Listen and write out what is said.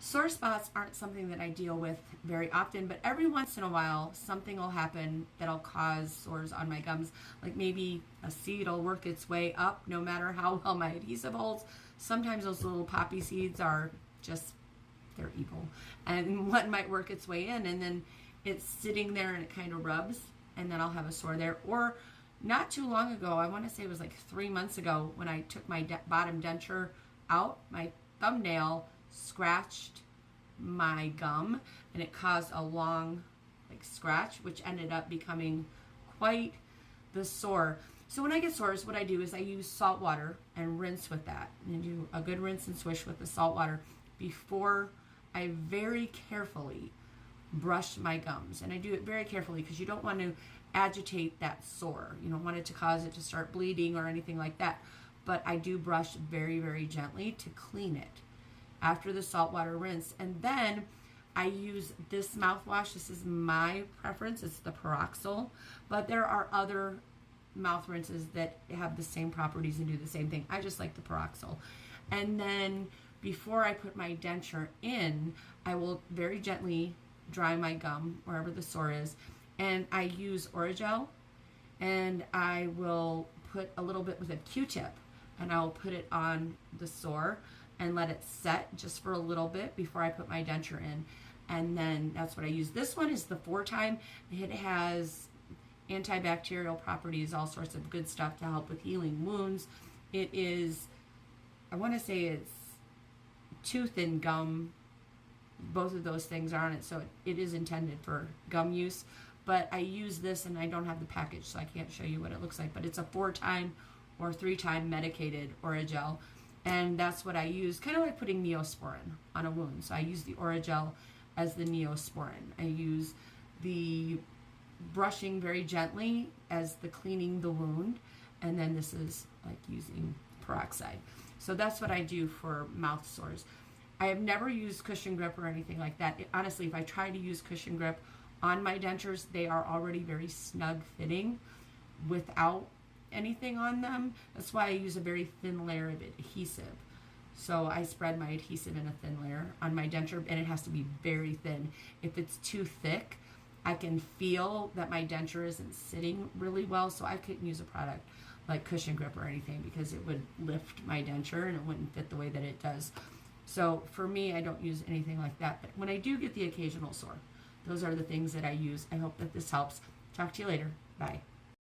Sore spots aren't something that I deal with very often, but every once in a while, something will happen that'll cause sores on my gums. Like maybe a seed will work its way up no matter how well my adhesive holds. Sometimes those little poppy seeds are just, they're evil. And one might work its way in, and then it's sitting there and it kind of rubs, and then I'll have a sore there. Or not too long ago, I want to say it was like 3 months ago, when I took my bottom denture out, my thumbnail scratched my gum, and it caused a long scratch, which ended up becoming quite the sore. So when I get sores, what I do is I use salt water and rinse with that, and do a good rinse and swish with the salt water before I very carefully brush my gums. And I do it very carefully because you don't want to agitate that sore. You don't want it to cause it to start bleeding or anything like that. But I do brush very, very gently to clean it after the saltwater rinse. And then I use this mouthwash. This is my preference. It's the Peroxyl. But there are other mouth rinses that have the same properties and do the same thing. I just like the Peroxyl. And then before I put my denture in, I will very gently dry my gum wherever the sore is. And I use Orajel, and I will put a little bit with a Q-tip, and I'll put it on the sore and let it set just for a little bit before I put my denture in. And then that's what I use. This one is the 4-time. It has antibacterial properties, all sorts of good stuff to help with healing wounds. It is, I want to say it's tooth and gum. Both of those things are on it, so it is intended for gum use. But I use this, and I don't have the package, so I can't show you what it looks like. But it's a 4-time or 3-time medicated Orajel. And that's what I use, kind of like putting Neosporin on a wound. So I use the Orajel as the Neosporin. I use the brushing very gently as the cleaning the wound. And then this is like using peroxide. So that's what I do for mouth sores. I have never used cushion grip or anything like that. Honestly, if I try to use cushion grip on my dentures, they are already very snug fitting without anything on them. That's why I use a very thin layer of adhesive. So I spread my adhesive in a thin layer on my denture, and it has to be very thin. If it's too thick, I can feel that my denture isn't sitting really well, so I couldn't use a product like cushion grip or anything because it would lift my denture and it wouldn't fit the way that it does. So for me, I don't use anything like that. But when I do get the occasional sore, those are the things that I use. I hope that this helps. Talk to you later. Bye.